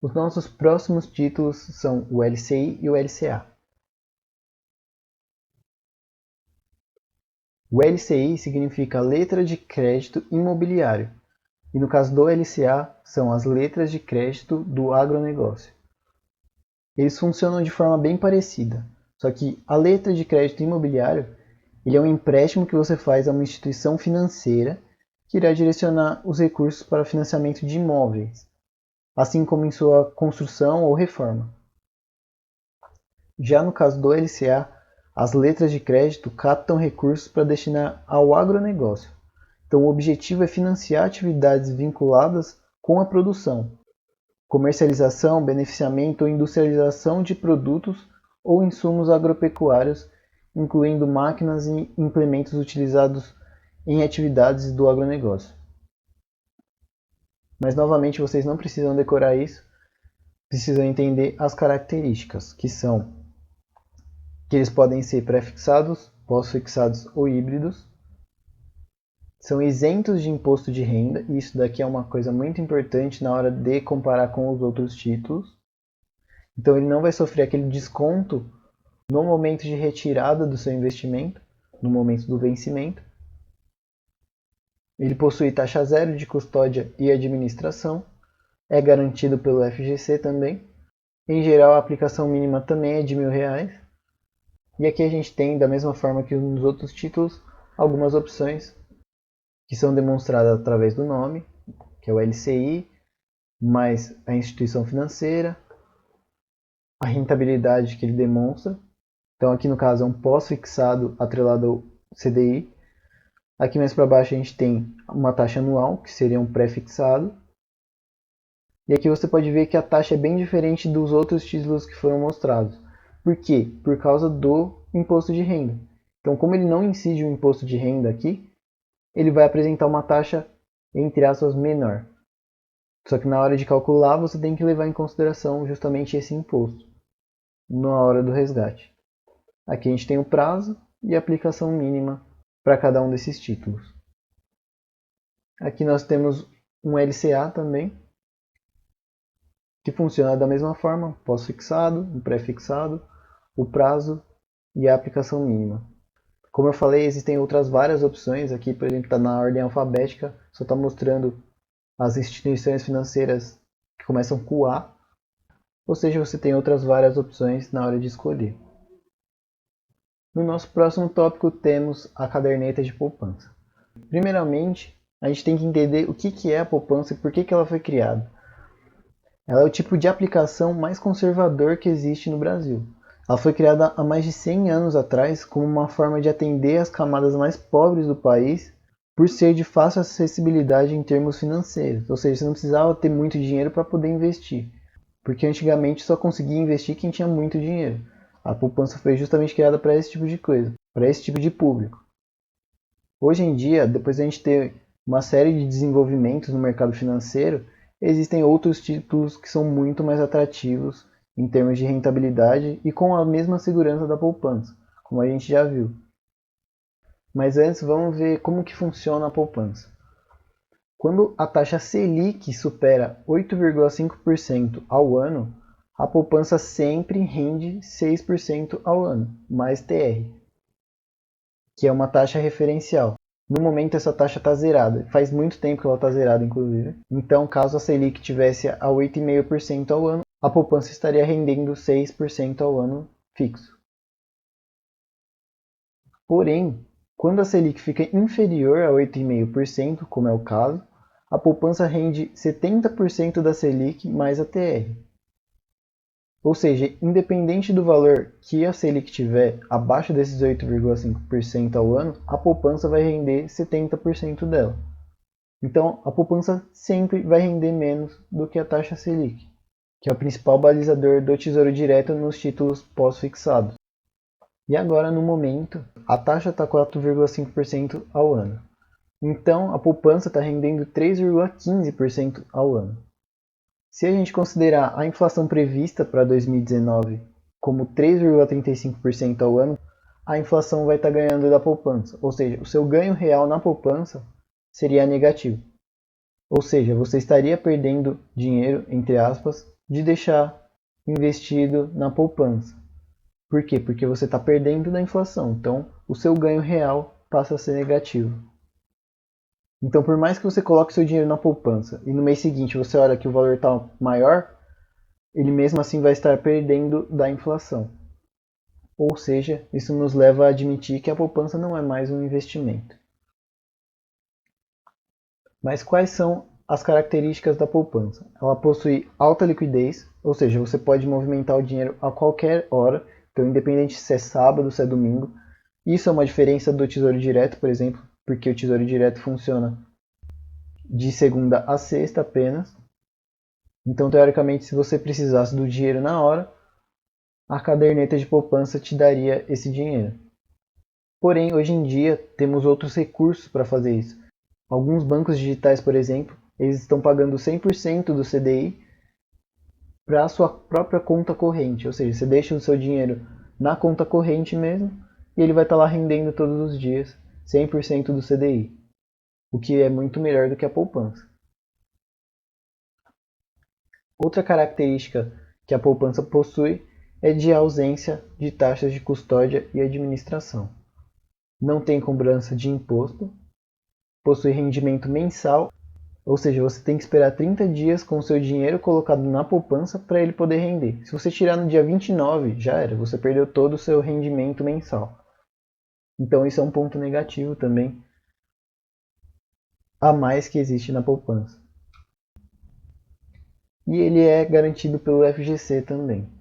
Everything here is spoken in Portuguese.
Os nossos próximos títulos são o LCI e o LCA. O LCI significa Letra de Crédito Imobiliário, e no caso do LCA são as letras de crédito do agronegócio. Eles funcionam de forma bem parecida, só que a letra de crédito imobiliário ele é um empréstimo que você faz a uma instituição financeira que irá direcionar os recursos para financiamento de imóveis, assim como em sua construção ou reforma. Já no caso do LCA, as letras de crédito captam recursos para destinar ao agronegócio. Então, o objetivo é financiar atividades vinculadas com a produção, comercialização, beneficiamento ou industrialização de produtos ou insumos agropecuários, incluindo máquinas e implementos utilizados em atividades do agronegócio. Mas, novamente, vocês não precisam decorar isso, precisam entender as características, que são que eles podem ser pré-fixados, pós-fixados ou híbridos, são isentos de imposto de renda, e isso daqui é uma coisa muito importante na hora de comparar com os outros títulos. Então ele não vai sofrer aquele desconto no momento de retirada do seu investimento, no momento do vencimento. Ele possui taxa zero de custódia e administração, é garantido pelo FGC também. Em geral, a aplicação mínima também é de R$ 1.000. E aqui a gente tem, da mesma forma que nos outros títulos, algumas opções que são demonstradas através do nome, que é o LCI, mais a instituição financeira, a rentabilidade que ele demonstra. Então aqui no caso é um pós-fixado atrelado ao CDI. Aqui mais para baixo a gente tem uma taxa anual, que seria um pré-fixado. E aqui você pode ver que a taxa é bem diferente dos outros títulos que foram mostrados. Por quê? Por causa do imposto de renda. Então, como ele não incide o imposto de renda aqui, ele vai apresentar uma taxa, entre aspas, menor. Só que na hora de calcular, você tem que levar em consideração justamente esse imposto, na hora do resgate. Aqui a gente tem o prazo e a aplicação mínima para cada um desses títulos. Aqui nós temos um LCA também, que funciona da mesma forma, pós-fixado, um pré-fixado, o prazo e a aplicação mínima. Como eu falei, existem outras várias opções. Aqui, por exemplo, está na ordem alfabética, só está mostrando as instituições financeiras que começam com A, ou seja, você tem outras várias opções na hora de escolher. No nosso próximo tópico temos a caderneta de poupança. Primeiramente, a gente tem que entender o que é a poupança e por que ela foi criada. Ela é o tipo de aplicação mais conservador que existe no Brasil. Ela foi criada há mais de 100 anos atrás como uma forma de atender as camadas mais pobres do país, por ser de fácil acessibilidade em termos financeiros. Ou seja, você não precisava ter muito dinheiro para poder investir, porque antigamente só conseguia investir quem tinha muito dinheiro. A poupança foi justamente criada para esse tipo de coisa, para esse tipo de público. Hoje em dia, depois de a gente ter uma série de desenvolvimentos no mercado financeiro, existem outros títulos que são muito mais atrativos em termos de rentabilidade e com a mesma segurança da poupança, como a gente já viu. Mas antes vamos ver como que funciona a poupança. Quando a taxa Selic supera 8,5% ao ano, a poupança sempre rende 6% ao ano, mais TR, que é uma taxa referencial. No momento essa taxa está zerada, faz muito tempo que ela está zerada inclusive. Então caso a Selic tivesse a 8,5% ao ano, a poupança estaria rendendo 6% ao ano fixo. Porém, quando a Selic fica inferior a 8,5%, como é o caso, a poupança rende 70% da Selic mais a TR. Ou seja, independente do valor que a Selic tiver abaixo desses 8,5% ao ano, a poupança vai render 70% dela. Então, a poupança sempre vai render menos do que a taxa Selic, que é o principal balizador do Tesouro Direto nos títulos pós-fixados. E agora, no momento, a taxa está 4,5% ao ano. Então, a poupança está rendendo 3,15% ao ano. Se a gente considerar a inflação prevista para 2019 como 3,35% ao ano, a inflação vai estar ganhando da poupança. Ou seja, o seu ganho real na poupança seria negativo. Ou seja, você estaria perdendo dinheiro, entre aspas, de deixar investido na poupança. Por quê? Porque você está perdendo da inflação, então o seu ganho real passa a ser negativo. Então, por mais que você coloque seu dinheiro na poupança e no mês seguinte você olha que o valor está maior, ele mesmo assim vai estar perdendo da inflação. Ou seja, isso nos leva a admitir que a poupança não é mais um investimento. Mas quais são as características da poupança? Ela possui alta liquidez, ou seja, você pode movimentar o dinheiro a qualquer hora, então independente se é sábado, se é domingo. Isso é uma diferença do Tesouro Direto, por exemplo, porque o Tesouro Direto funciona de segunda a sexta apenas. Então, teoricamente, se você precisasse do dinheiro na hora, a caderneta de poupança te daria esse dinheiro. Porém, hoje em dia, temos outros recursos para fazer isso. Alguns bancos digitais, por exemplo, eles estão pagando 100% do CDI para a sua própria conta corrente. Ou seja, você deixa o seu dinheiro na conta corrente mesmo e ele vai estar lá rendendo todos os dias 100% do CDI, o que é muito melhor do que a poupança. Outra característica que a poupança possui é de ausência de taxas de custódia e administração. Não tem cobrança de imposto, possui rendimento mensal, ou seja, você tem que esperar 30 dias com o seu dinheiro colocado na poupança para ele poder render. Se você tirar no dia 29, já era, você perdeu todo o seu rendimento mensal. Então isso é um ponto negativo também, a mais que existe na poupança. E ele é garantido pelo FGC também.